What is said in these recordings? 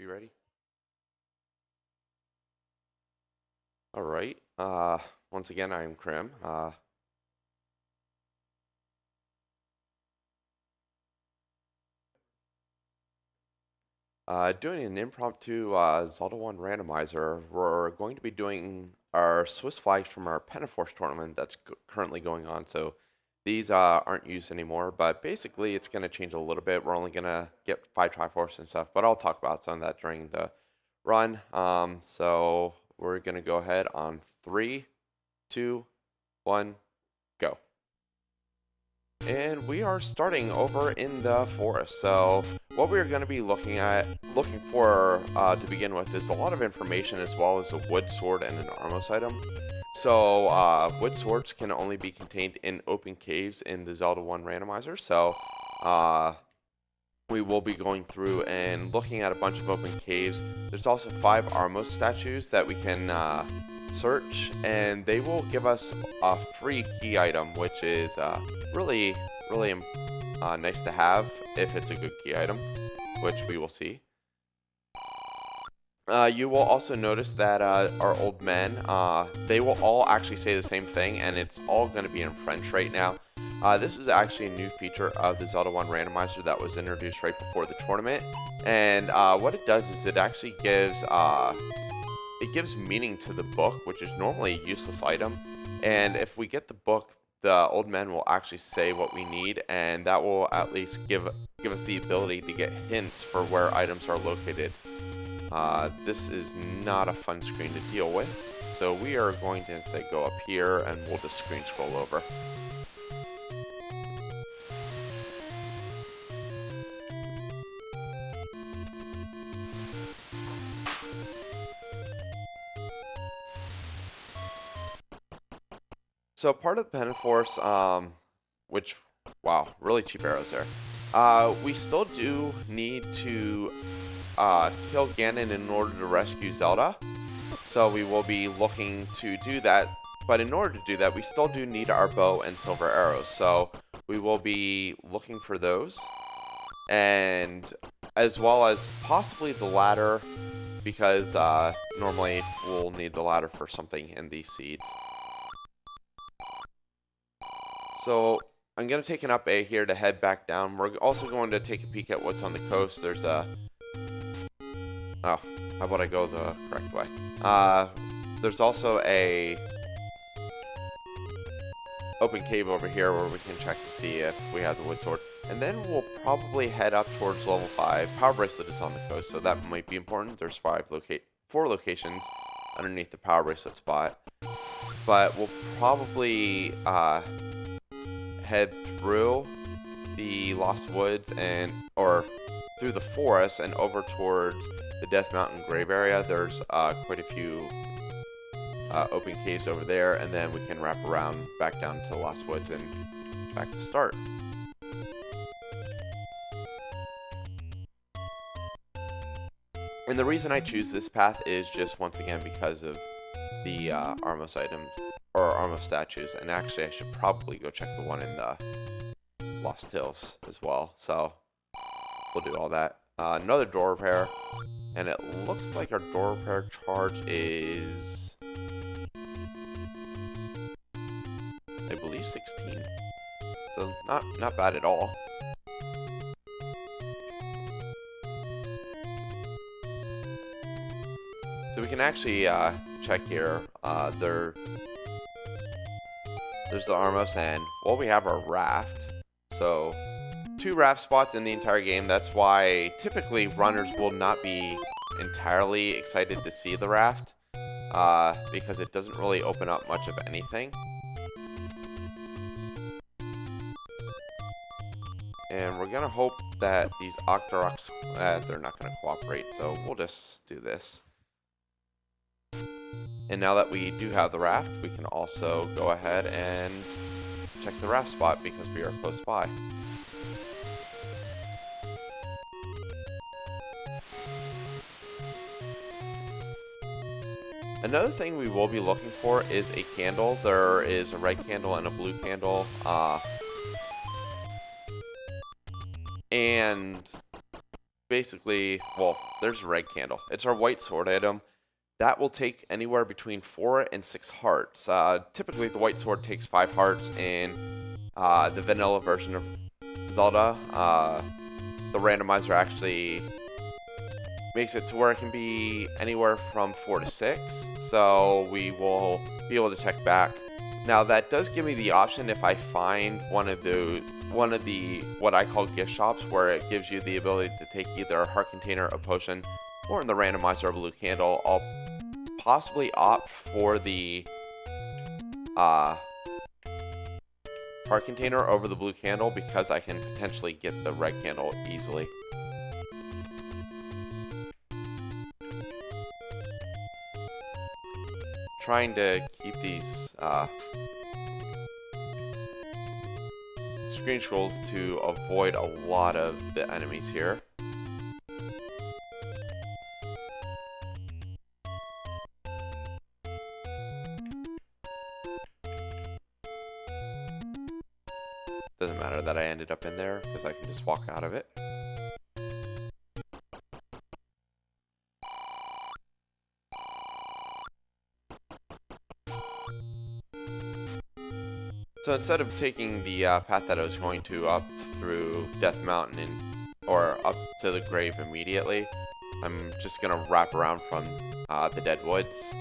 You ready? All right. Once again, I am Crim. Doing an impromptu Zelda 1 randomizer. We're going to be doing our Swiss flags from our Pennaforce tournament that's currently going on. So these aren't used anymore, but basically it's going to change a little bit. We're only going to get 5 Triforce and stuff, but I'll talk about some of that during the run. So we're going to go ahead on 3, 2, 1, go. And we are starting over in the forest. So what we're going to be looking for to begin with is a lot of information as well as a wood sword and an Armos item. So wood swords can only be contained in open caves in the Zelda 1 randomizer. So we will be going through and looking at a bunch of open caves. There's also 5 Armos statues that we can search, and they will give us a free key item, which is really nice to have if it's a good key item, which we will see. You will also notice that our old men, they will all actually say the same thing, and it's all going to be in French right now. This is actually a new feature of the Zelda 1 randomizer that was introduced right before the tournament, and what it does is it actually gives meaning to the book, which is normally a useless item. And if we get the book, the old men will actually say what we need, and that will at least give us the ability to get hints for where items are located. This is not a fun screen to deal with, so we are going to instead go up here and we'll just screen scroll over. So part of the Pennaforce, which, wow, really cheap arrows there. We still do need to kill Ganon in order to rescue Zelda. So we will be looking to do that. But in order to do that, we still do need our bow and silver arrows. So we will be looking for those. And as well as possibly the ladder, because normally we'll need the ladder for something in these seeds. So I'm going to take an up A here to head back down. We're also going to take a peek at what's on the coast. There's a... Oh, how about I go the correct way? There's also a open cave over here where we can check to see if we have the wood sword. And then we'll probably head up towards level 5. Power bracelet is on the coast, so that might be important. There's 4 locations underneath the power bracelet spot. But we'll probably... head through the Lost Woods or through the forest and over towards the Death Mountain Grave area. There's quite a few open caves over there, and then we can wrap around back down to the Lost Woods and back to start. And the reason I choose this path is just once again because of the Armos items. Or Armos statues, and actually I should probably go check the one in the Lost Hills as well, so we'll do all that. Another door repair, and it looks like our door repair charge is, I believe 16, so not bad at all. So we can actually check here, there's the Armos, and well, we have our raft. So 2 raft spots in the entire game. That's why typically runners will not be entirely excited to see the raft, because it doesn't really open up much of anything. And we're gonna hope that these Octoroks, they're not gonna cooperate, so we'll just do this. And now that we do have the raft, we can also go ahead and check the raft spot because we are close by. Another thing we will be looking for is a candle. There is a red candle and a blue candle. And basically, well, there's a red candle. It's our white sword item. That will take anywhere between 4 and 6 hearts. Typically, the white sword takes 5 hearts in the vanilla version of Zelda. The randomizer actually makes it to where it can be anywhere from 4 to 6. So we will be able to check back. Now that does give me the option if I find one of the what I call gift shops, where it gives you the ability to take either a heart container, a potion, or in the randomizer a blue candle. I'll possibly opt for the heart container over the blue candle because I can potentially get the red candle easily. Trying to keep these screen scrolls to avoid a lot of the enemies here. Doesn't matter that I ended up in there because I can just walk out of it. So instead of taking the path that I was going to up through Death Mountain or up to the grave immediately, I'm just going to wrap around from the Dead Woods.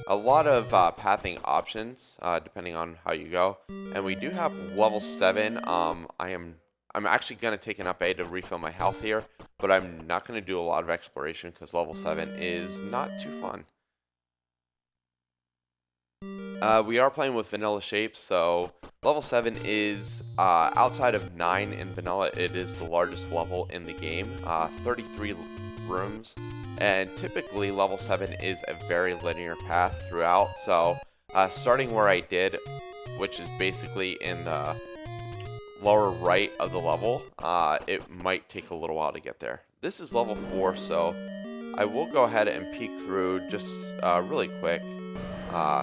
A lot of pathing options depending on how you go, and we do have level 7. I'm actually going to take an up A to refill my health here, but I'm not going to do a lot of exploration because level 7 is not too fun. We are playing with vanilla shapes, so level 7 is, outside of 9 in vanilla, it is the largest level in the game, 33 rooms, and typically level 7 is a very linear path throughout, so starting where I did, which is basically in the lower right of the level, it might take a little while to get there. This is level 4, so I will go ahead and peek through just really quick.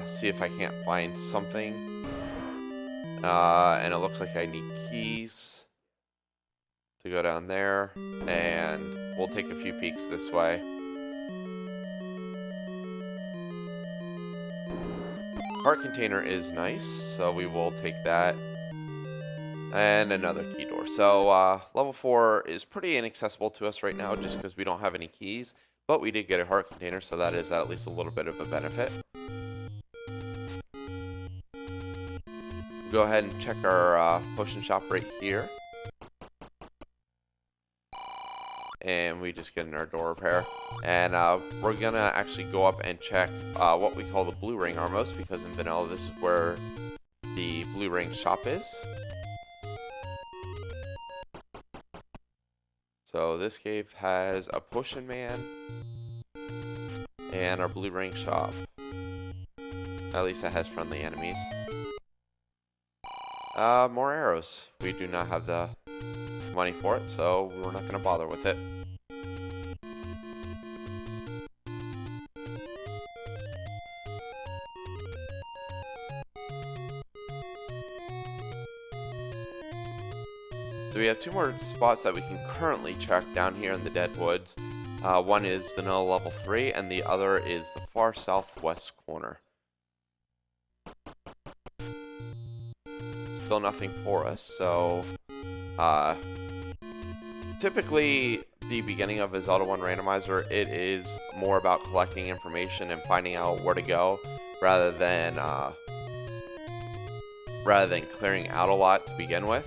See if I can't find something. And it looks like I need keys to go down there. And we'll take a few peeks this way. Heart container is nice, so we will take that. And another key door. So level 4 is pretty inaccessible to us right now just because we don't have any keys. But we did get a heart container, so that is at least a little bit of a benefit. Go ahead and check our potion shop right here. And we just get in our door repair. And we're going to actually go up and check what we call the blue ring Armos, because in vanilla this is where the blue ring shop is. So this cave has a potion man and our blue ring shop. At least it has friendly enemies. More arrows. We do not have the money for it, so we're not going to bother with it. So we have 2 more spots that we can currently check down here in the Dead Woods. One is vanilla level 3, and the other is the far southwest corner. Still nothing for us, so typically the beginning of a Zelda 1 randomizer, it is more about collecting information and finding out where to go rather than clearing out a lot to begin with.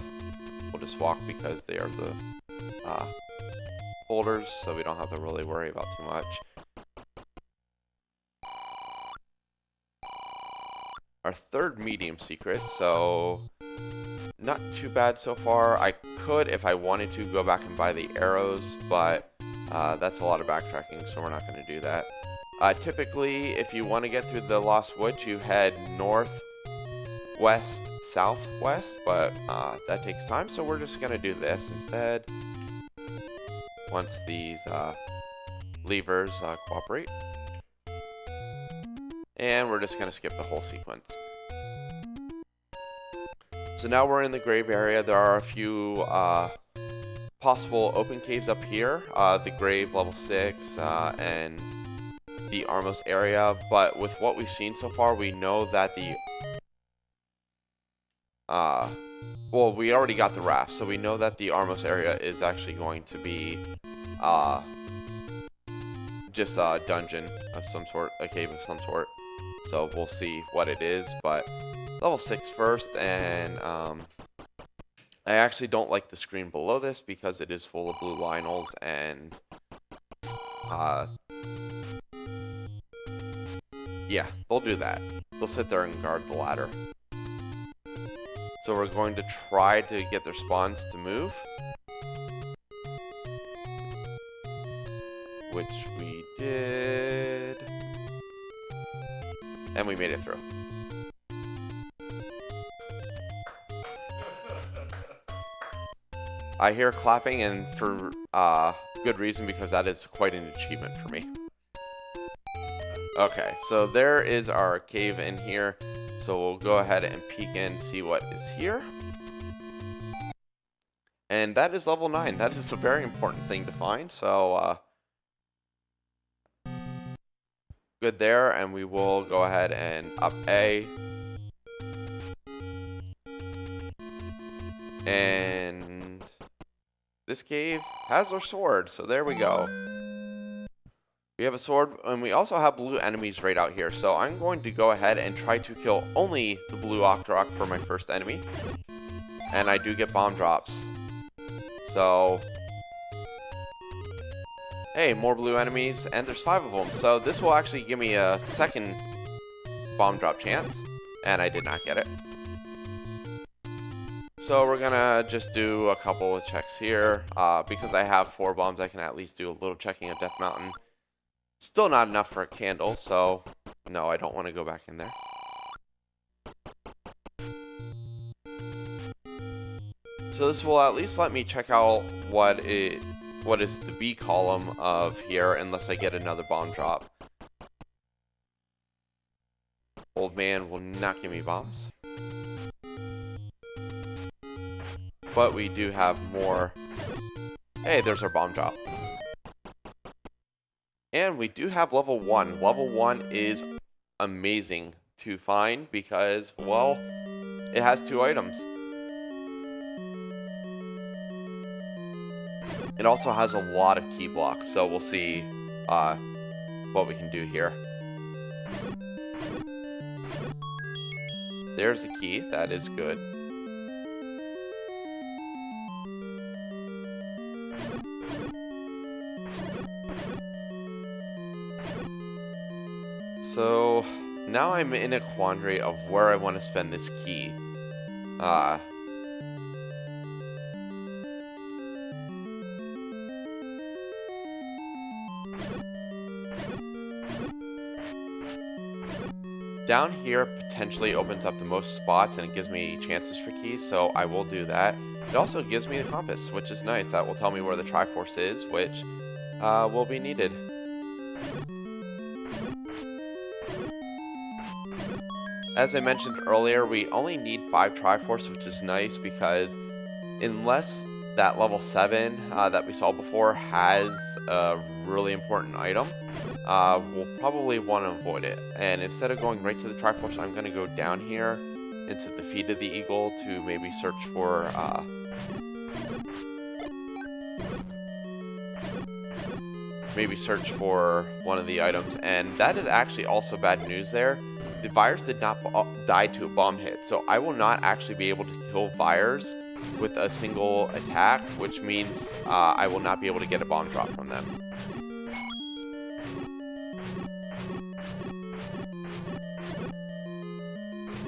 We'll just walk because they are the boulders, so we don't have to really worry about too much. Our third medium secret, so not too bad so far. I could, if I wanted to, go back and buy the arrows, but that's a lot of backtracking, so we're not going to do that. Typically, if you want to get through the Lost Woods, you head north, west, southwest, but that takes time, so we're just going to do this instead. Once these levers cooperate. And we're just going to skip the whole sequence. So now we're in the grave area. There are a few possible open caves up here, the grave level 6, and the Armos area, but with what we've seen so far, we know that the well, we already got the raft, so we know that the Armos area is actually going to be just a dungeon of some sort, a cave of some sort. So we'll see what it is, but level 6 first, and I actually don't like the screen below this because it is full of blue Lionels, and yeah, they'll do that. They'll sit there and guard the ladder. So we're going to try to get their spawns to move, which we did, and we made it through. I hear clapping, and for good reason, because that is quite an achievement for me. Okay, so there is our cave in here. So we'll go ahead and peek in, see what is here. And that is level 9. That is a very important thing to find. So good there, and we will go ahead and up A. And this cave has our sword, so there we go. We have a sword, and we also have blue enemies right out here. So I'm going to go ahead and try to kill only the blue Octorok for my first enemy. And I do get bomb drops. So, hey, more blue enemies, and there's 5 of them. So this will actually give me a second bomb drop chance, and I did not get it. So we're gonna just do a couple of checks here. Because I have 4 bombs, I can at least do a little checking of Death Mountain. Still not enough for a candle, so no, I don't want to go back in there. So this will at least let me check out what is the B column of here, unless I get another bomb drop. Old man will not give me bombs. But we do have more. Hey, there's our bomb drop. And we do have level 1. Level 1 is amazing to find because, well, it has 2 items. It also has a lot of key blocks, so we'll see what we can do here. There's a key. That is good. So now I'm in a quandary of where I want to spend this key. Down here potentially opens up the most spots, and it gives me chances for keys, so I will do that. It also gives me the compass, which is nice. That will tell me where the Triforce is, which will be needed. As I mentioned earlier, we only need 5 Triforce, which is nice because unless that level 7 that we saw before has a really important item, we'll probably want to avoid it. And instead of going right to the Triforce, I'm going to go down here into the feet of the eagle to maybe search for one of the items. And that is actually also bad news there. The virus did not die to a bomb hit, so I will not actually be able to kill Vires with a single attack, which means I will not be able to get a bomb drop from them.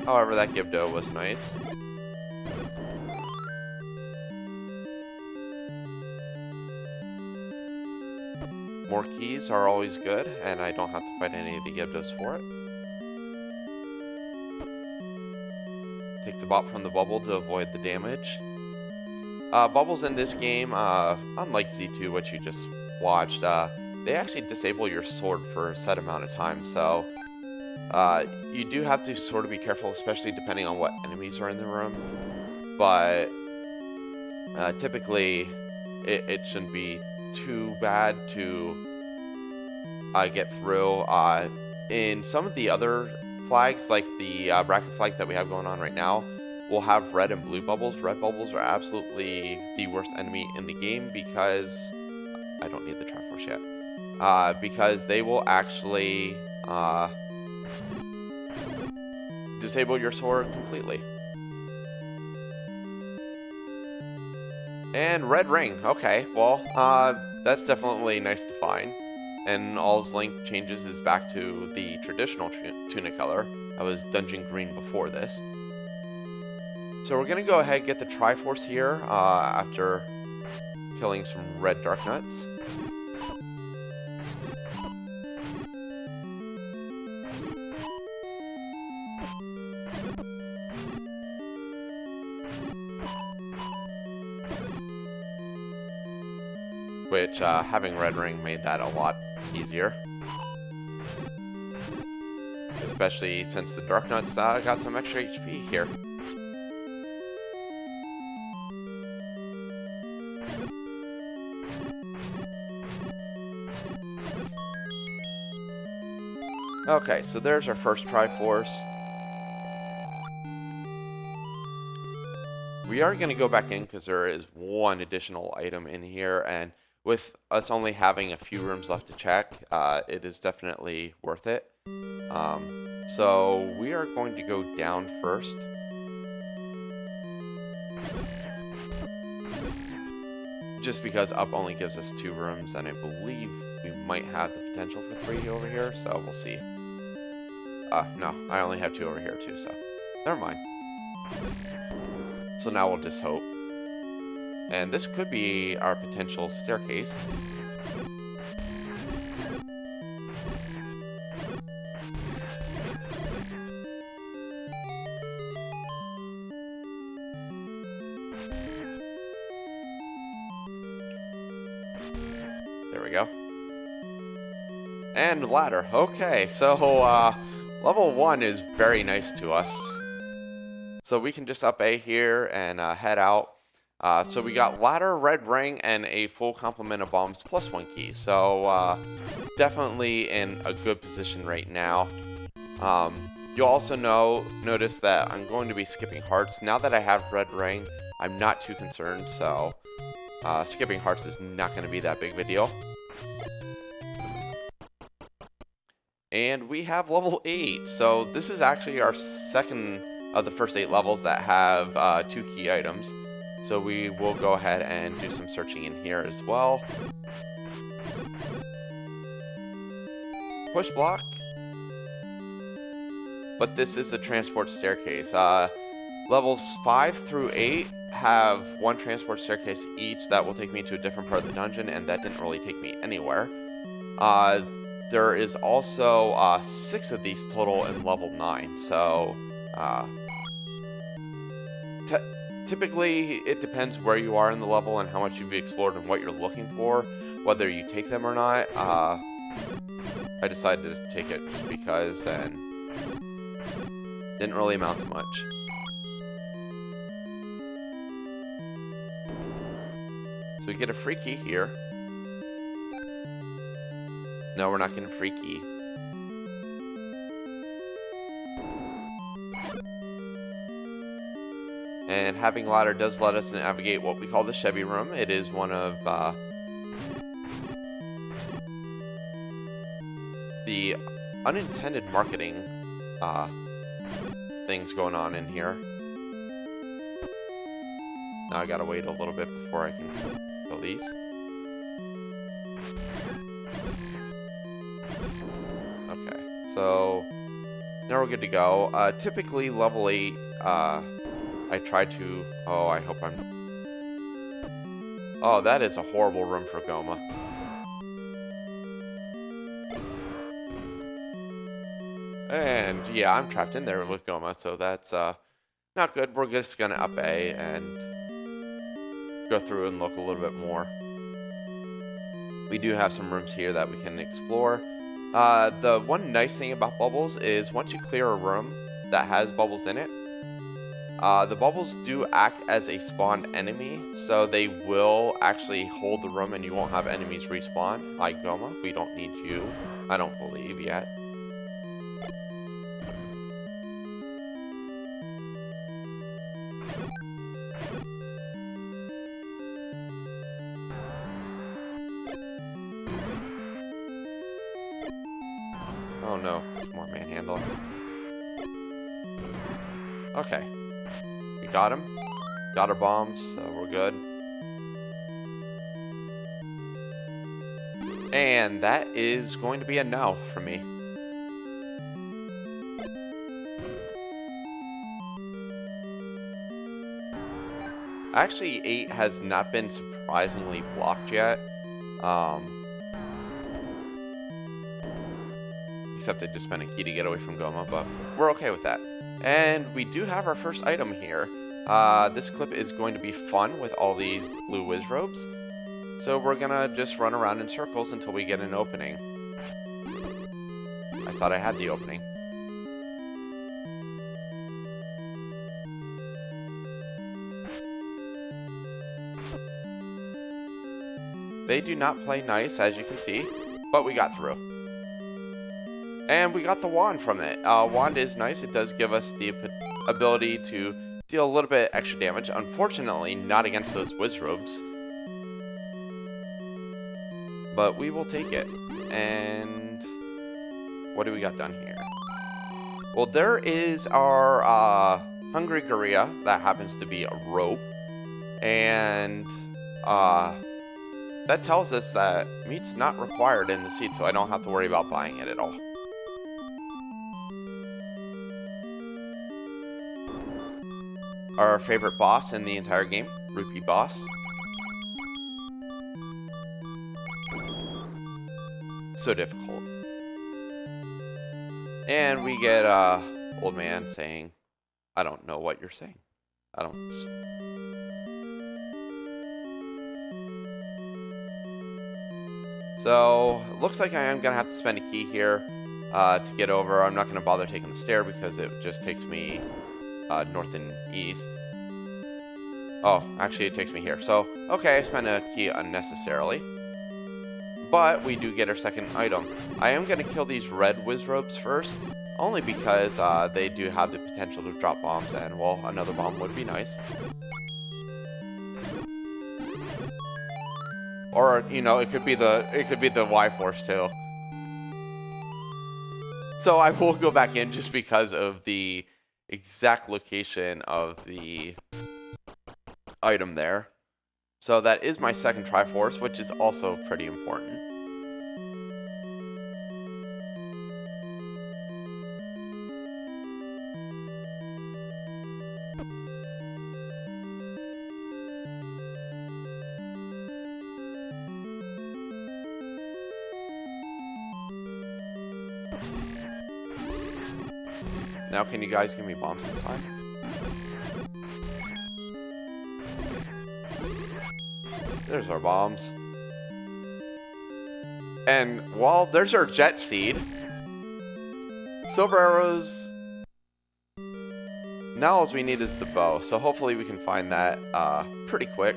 However, that Gibdo was nice. More keys are always good, and I don't have to fight any of the Gibdos for it. Take the bot from the bubble to avoid the damage. Bubbles in this game, unlike Z2, which you just watched, they actually disable your sword for a set amount of time, so you do have to sort of be careful, especially depending on what enemies are in the room. But typically, it shouldn't be too bad to get through. In some of the other flags, like the bracket flags that we have going on right now, we'll have red and blue bubbles. Red bubbles are absolutely the worst enemy in the game because I don't need the Triforce yet. Because they will actually disable your sword completely. And red ring. Okay, well, that's definitely nice to find. And all's Link changes is back to the traditional tunic color. I was dungeon green before this. So we're going to go ahead and get the Triforce here after killing some red Dark Nuts. Which, having red ring made that a lot easier. Especially since the Dark Nuts got some extra HP here. Okay, so there's our first Triforce. We are going to go back in because there is one additional item in here, and with us only having a few rooms left to check, it is definitely worth it. So we are going to go down first. Just because up only gives us 2 rooms, and I believe we might have the potential for 3 over here, so we'll see. No, I only have 2 over here too, so never mind. So now we'll just hope. And this could be our potential staircase. There we go. And ladder. Okay, so level 1 is very nice to us. So we can just up A here and head out. So we got ladder, red ring, and a full complement of bombs plus 1 key. So definitely in a good position right now. You'll also notice that I'm going to be skipping hearts. Now that I have red ring, I'm not too concerned. So skipping hearts is not going to be that big of a deal. And we have level 8. So this is actually our second of the first 8 levels that have 2 key items. So we will go ahead and do some searching in here as well. Push block. But this is a transport staircase. Levels 5 through 8 have 1 transport staircase each that will take me to a different part of the dungeon, and that didn't really take me anywhere. There is also 6 of these total in level 9, so typically it depends where you are in the level and how much you've explored and what you're looking for, whether you take them or not. I decided to take it just because, and didn't really amount to much. So we get a free key here. No, we're not getting a free key. And having ladder does let us navigate what we call the Chevy room. It is one of the unintended marketing things going on in here. Now I gotta wait a little bit before I can kill these. Okay, so now we're good to go. Typically level 8, I try to... Oh, I hope I'm... Oh, that is a horrible room for Goma. And yeah, I'm trapped in there with Goma, so that's not good. We're just gonna up A and go through and look a little bit more. We do have some rooms here that we can explore. The one nice thing about bubbles is once you clear a room that has bubbles in it, The bubbles do act as a spawned enemy, so they will actually hold the room and you won't have enemies respawn. Like Goma, we don't need you, I don't believe yet. Oh no, more manhandle. Okay. We got him. Got our bombs, so we're good. And that is going to be a no for me. Actually, 8 has not been surprisingly blocked yet. Except I just spent a key to get away from Goma, but we're okay with that. And we do have our first item here. This clip is going to be fun with all these blue whiz robes. So we're gonna just run around in circles until we get an opening. I thought I had the opening. They do not play nice, as you can see, but we got through. And we got the wand from it. Wand is nice. It does give us the ability to deal a little bit extra damage. Unfortunately, not against those whiz robes. But we will take it. And what do we got done here? Well, there is our Hungry Gorilla. That happens to be a rope. And that tells us that meat's not required in the seed, so I don't have to worry about buying it at all. Our favorite boss in the entire game, Rupee Boss. So difficult. And we get old man saying, I don't know what you're saying. I don't... So, looks like I am going to have to spend a key here to get over. I'm not going to bother taking the stair because it just takes me north and east. Oh, actually it takes me here. So, okay, I spent a key unnecessarily. But we do get our second item. I am going to kill these red whiz robes first, only because they do have the potential to drop bombs, and well, another bomb would be nice. Or, you know, it could be the Y-Force too. So I will go back in just because of the exact location of the item there. So that is my second Triforce, which is also pretty important. Now can you guys give me bombs this time? There's our bombs. And, well, there's our jet seed. Silver arrows. Now all we need is the bow, so hopefully we can find that pretty quick.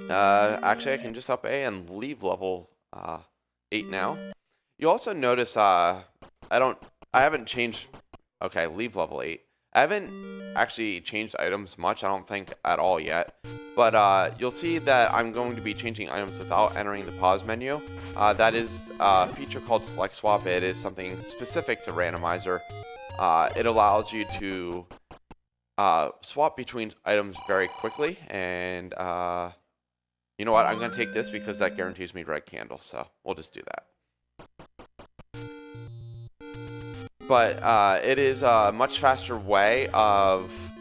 Actually, I can just up A and leave level 8 now. You also notice I haven't changed... Okay, leave level 8. I haven't actually changed items much, I don't think at all yet. But you'll see that I'm going to be changing items without entering the pause menu. That is a feature called Select Swap. It is something specific to Randomizer. It allows you to swap between items very quickly. And you know what? I'm going to take this because that guarantees me red candles. So we'll just do that. But it is a much faster way of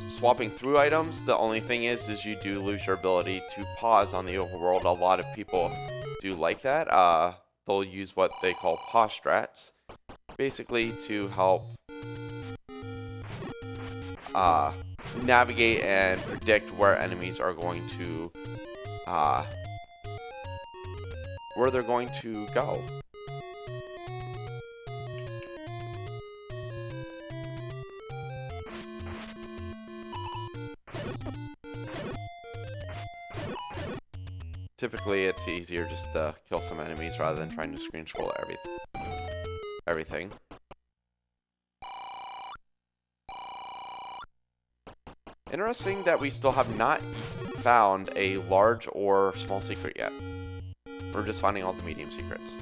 swapping through items. The only thing is you do lose your ability to pause on the overworld. A lot of people do like that. They'll use what they call pause strats, basically to help navigate and predict where enemies are going to, where they're going to go. Typically, it's easier just to kill some enemies rather than trying to screen scroll everything. Interesting that we still have not found a large or small secret yet. We're just finding all the medium secrets.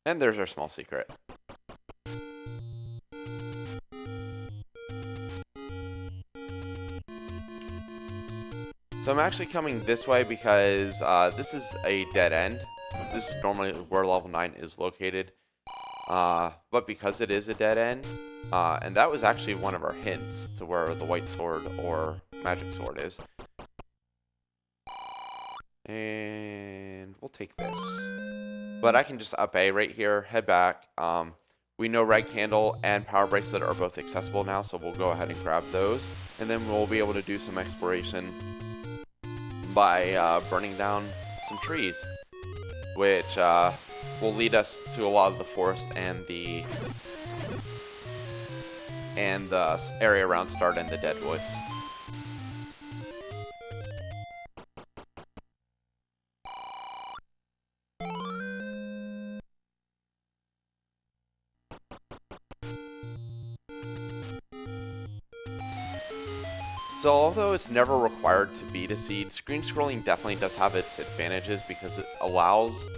And there's our small secret. So I'm actually coming this way because this is a dead end. This is normally where level 9 is located. But because it is a dead end, and that was actually one of our hints to where the white sword or magic sword is. And we'll take this. But I can just up A right here, head back. We know Red Candle and Power Bracelet are both accessible now, so we'll go ahead and grab those. And then we'll be able to do some exploration by burning down some trees, which will lead us to a lot of the forest and the area around Start and the Dead Woods. So although it's never required to beat a seed, screen scrolling definitely does have its advantages because it allows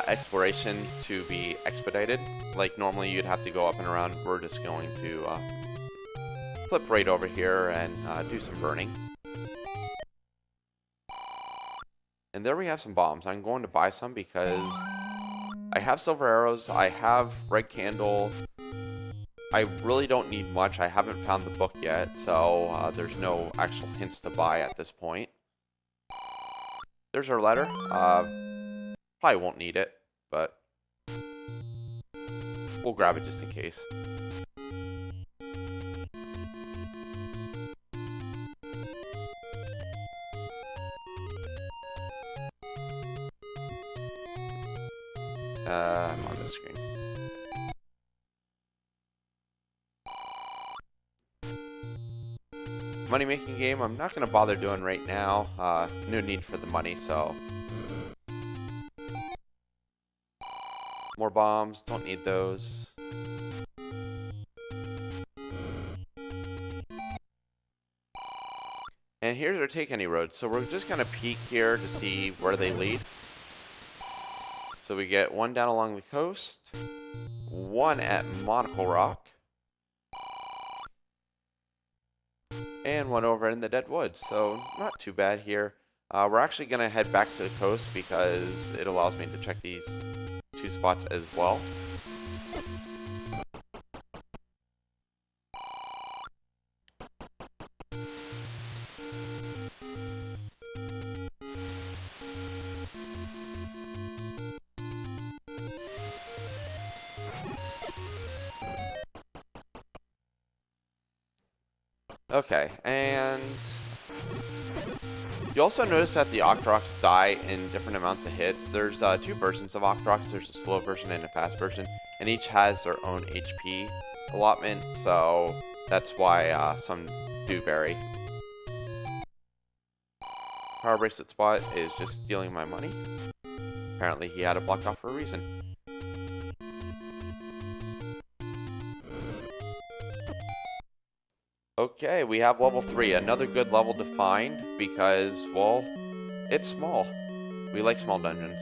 exploration to be expedited. Like normally you'd have to go up and around. We're just going to flip right over here and do some burning. And there we have some bombs. I'm going to buy some because I have silver arrows, I have red candle. I really don't need much. I haven't found the book yet, so there's no actual hints to buy at this point. There's our letter. Probably won't need it, but we'll grab it just in case. I'm on the screen. Money making game, I'm not going to bother doing right now. No need for the money, so. More bombs, don't need those. And here's our take any road. So we're just going to peek here to see where they lead. So we get one down along the coast, one at Monocle Rock, and one over in the Dead Woods, so not too bad here. We're actually going to head back to the coast because it allows me to check these two spots as well. Okay, and you also notice that the Octoroks die in different amounts of hits. There's two versions of Octoroks. There's a slow version and a fast version, and each has their own HP allotment, so that's why some do vary. Power Bracelet spot is just stealing my money. Apparently he had it blocked off for a reason. Okay, we have level 3, another good level to find because, well, it's small. We like small dungeons.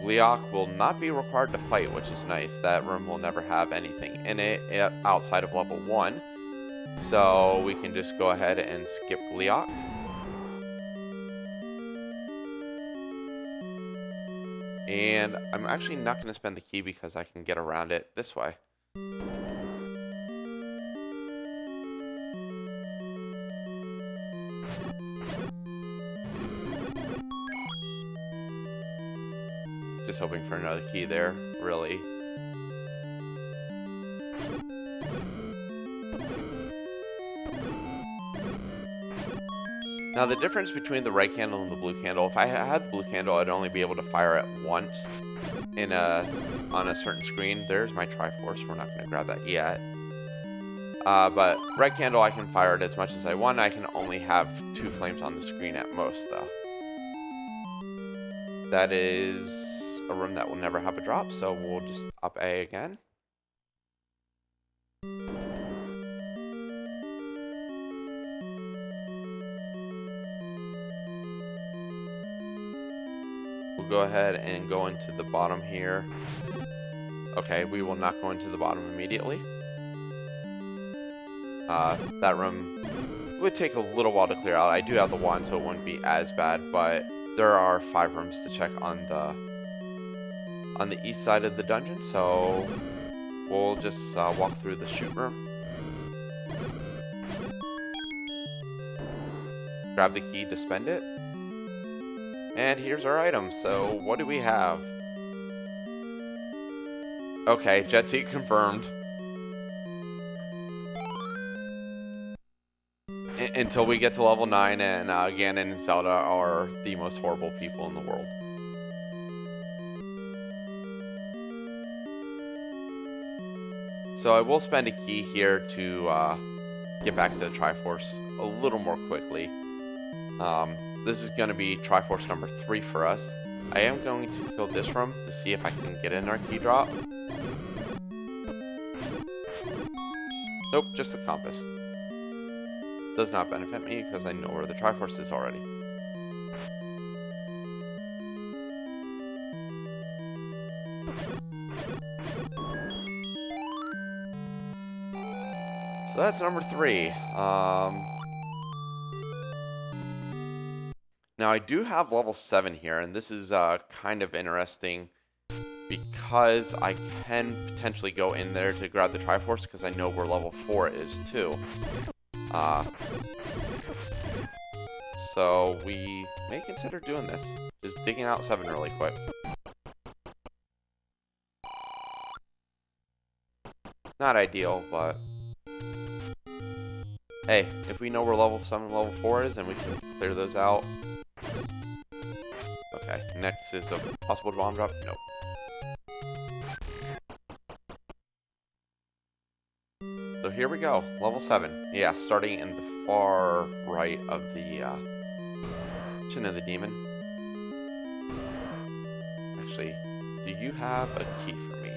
Gleeok will not be required to fight, which is nice. That room will never have anything in it outside of level 1. So we can just go ahead and skip Gleeok. And I'm actually not going to spend the key because I can get around it this way. Just hoping for another key there, really. Now the difference between the red candle and the blue candle, if I had the blue candle, I'd only be able to fire it once on a certain screen. There's my Triforce. We're not going to grab that yet. But red candle, I can fire it as much as I want. I can only have 2 flames on the screen at most, though. That is a room that will never have a drop, so we'll just up A again. We'll go ahead and go into the bottom here. Okay, we will not go into the bottom immediately. That room would take a little while to clear out. I do have the wand, so it wouldn't be as bad, but there are 5 rooms to check on the east side of the dungeon, so we'll just walk through the shoot room. Grab the key to spend it. And here's our items. So what do we have? Okay, jet seat confirmed. Until we get to level 9, and Ganon and Zelda are the most horrible people in the world. So I will spend a key here to get back to the Triforce a little more quickly. This is going to be Triforce number 3 for us. I am going to kill this room to see if I can get in our key drop. Nope, just the compass. Does not benefit me because I know where the Triforce is already. So that's number 3. Now I do have level 7 here, and this is kind of interesting because I can potentially go in there to grab the Triforce because I know where level 4 is too. So we may consider doing this. Just digging out 7 really quick. Not ideal, but hey, if we know where level 7 and level 4 is, and we can clear those out. Okay, next is a possible bomb drop. Nope. So here we go, level 7. Yeah, starting in the far right of the chin of the demon. Actually, do you have a key for me?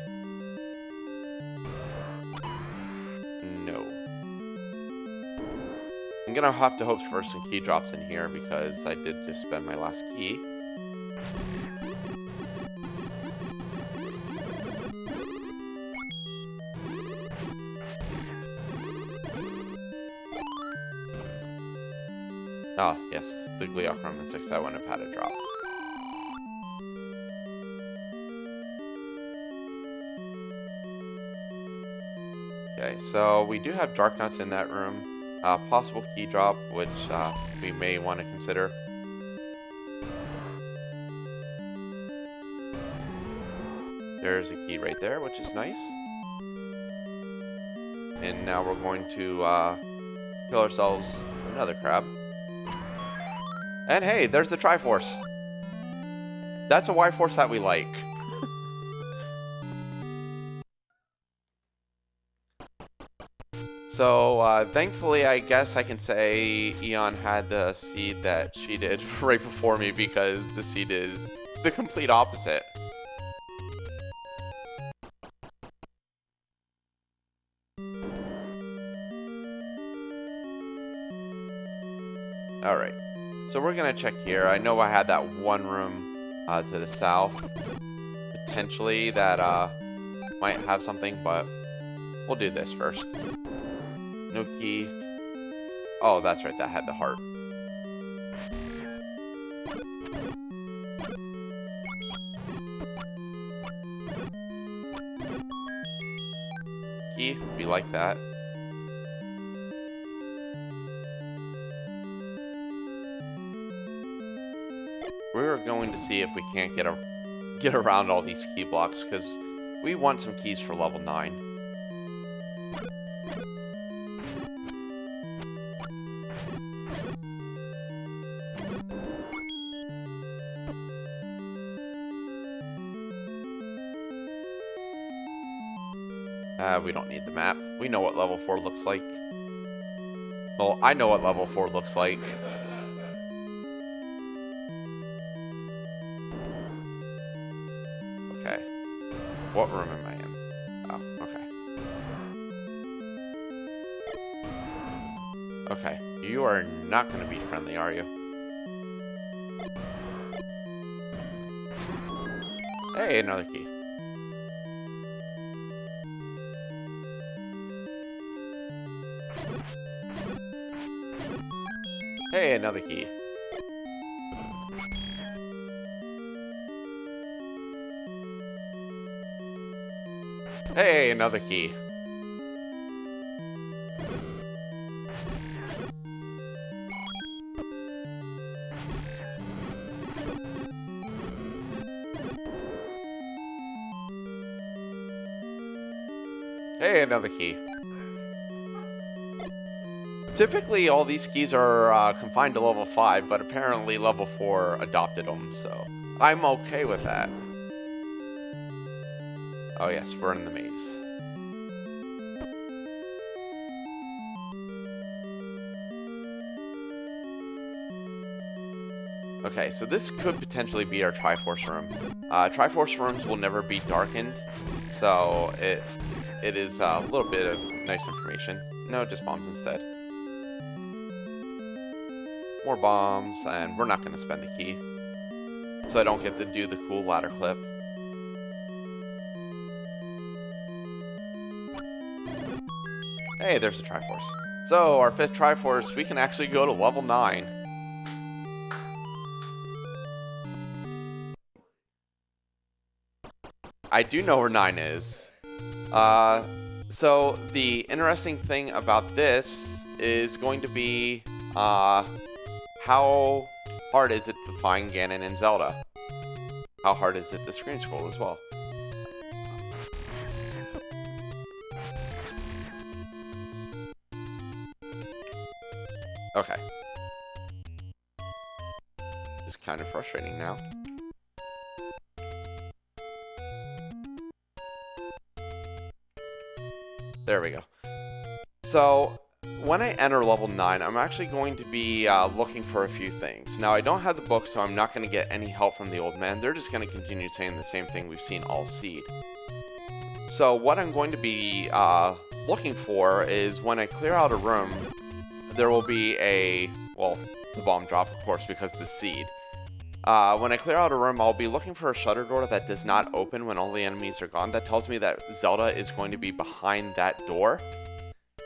No. I'm gonna have to hope for some key drops in here because I did just spend my last key. Ah, yes, the Gleochrome and 6, I wouldn't have had a drop. Okay, so we do have Dark Nuts in that room. Possible key drop, which we may want to consider. There's a key right there, which is nice. And now we're going to kill ourselves another crab. And hey, there's the Triforce. That's a Y-Force that we like. So, thankfully, I guess I can say Eon had the seed that she did right before me because the seed is the complete opposite. Alright. So we're going to check here. I know I had that one room to the south, potentially, that might have something, but we'll do this first. No key. Oh, that's right, that had the heart. Key, we like that. We're going to see if we can't get around all these key blocks, because we want some keys for level 9. We don't need the map. We know what level 4 looks like. Well, I know what level 4 looks like. Okay. What room am I in? Oh, okay. Okay. You are not going to be friendly, are you? Hey, another key. Hey, another key. Hey, another key. Hey, another key. Typically, all these keys are confined to level 5, but apparently level 4 adopted them, so I'm okay with that. Oh yes, we're in the maze. Okay, so this could potentially be our Triforce room. Triforce rooms will never be darkened, so it is a little bit of nice information. No, just bombs instead. More bombs, and we're not going to spend the key, so I don't get to do the cool ladder clip. Hey, there's a Triforce. So, our 5th Triforce, we can actually go to level 9. I do know where 9 is. So, the interesting thing about this is going to be, how hard is it to find Ganon in Zelda? How hard is it to screen scroll as well? Okay. It's kind of frustrating now. There we go. So, when I enter level 9, I'm actually going to be looking for a few things. Now, I don't have the book, so I'm not going to get any help from the old man. They're just going to continue saying the same thing we've seen all seed. So, what I'm going to be looking for is when I clear out a room, there will be a, well, the bomb drop, of course, because the seed. When I clear out a room, I'll be looking for a shutter door that does not open when all the enemies are gone. That tells me that Zelda is going to be behind that door.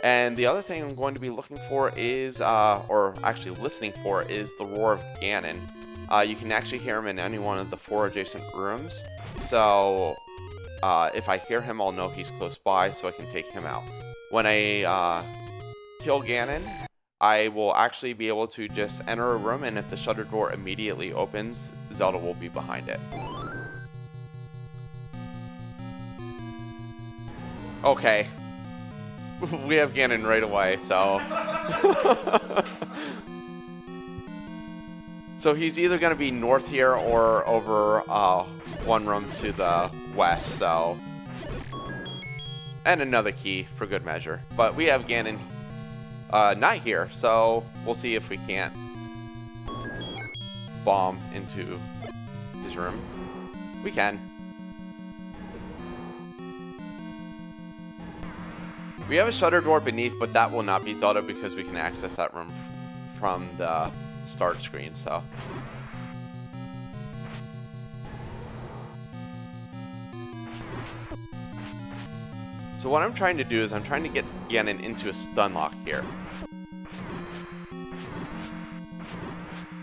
And the other thing I'm going to be looking for is, or actually listening for, is the roar of Ganon. You can actually hear him in any one of the 4 adjacent rooms. So, if I hear him, I'll know he's close by, so I can take him out. When I kill Ganon, I will actually be able to just enter a room, and if the shutter door immediately opens, Zelda will be behind it. Okay. We have Ganon right away, so... So he's either going to be north here or over one room to the west, so... And another key for good measure. But we have Ganon not here, so we'll see if we can't bomb into his room. We can. We have a shutter door beneath, but that will not be Zelda because we can access that room from the start screen, so. So what I'm trying to do is I'm trying to get Ganon into a stun lock here.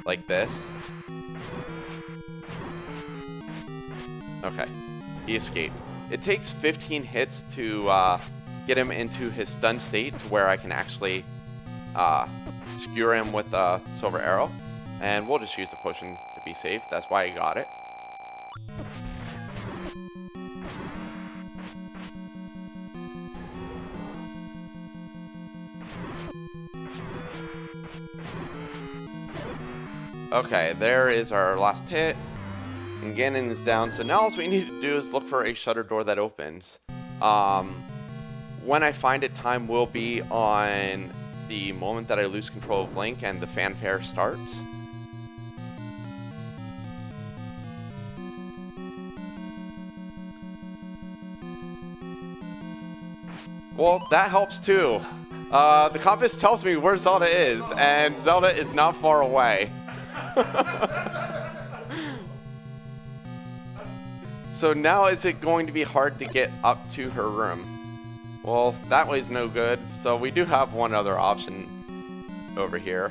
Like this. Okay. He escaped. It takes 15 hits to get him into his stun state to where I can actually skewer him with a silver arrow. And we'll just use the potion to be safe. That's why I got it. Okay, there is our last hit. And Ganon is down. So now all we need to do is look for a shutter door that opens. when I find it, time will be on the moment that I lose control of Link and the fanfare starts. Well, that helps too. The compass tells me where Zelda is, and Zelda is not far away. So now is it going to be hard to get up to her room? Well, that way's no good, so we do have one other option over here.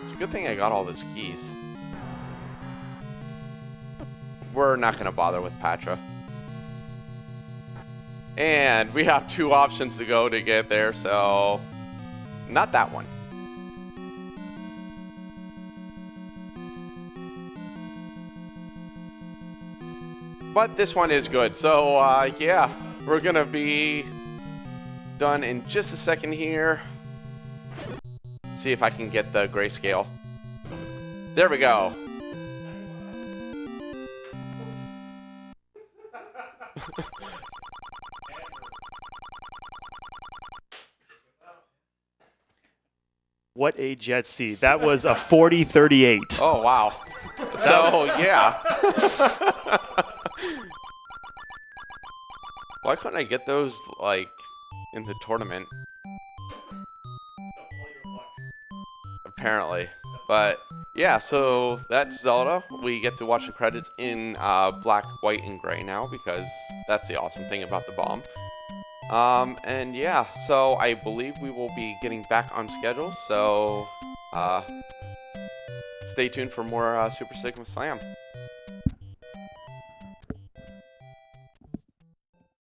It's a good thing I got all those keys. We're not going to bother with Patra. And we have 2 options to go to get there, so not that one. But this one is good, so yeah, we're going to be done in just a second here. See if I can get the grayscale. There we go. What a jet seat. That was a 40-38. Oh, wow. So, yeah. Why couldn't I get those, like, in the tournament? Apparently. But, yeah, so that's Zelda. We get to watch the credits in black, white, and gray now because that's the awesome thing about the bomb. And yeah, so I believe we will be getting back on schedule, so stay tuned for more Super Stigma Slam.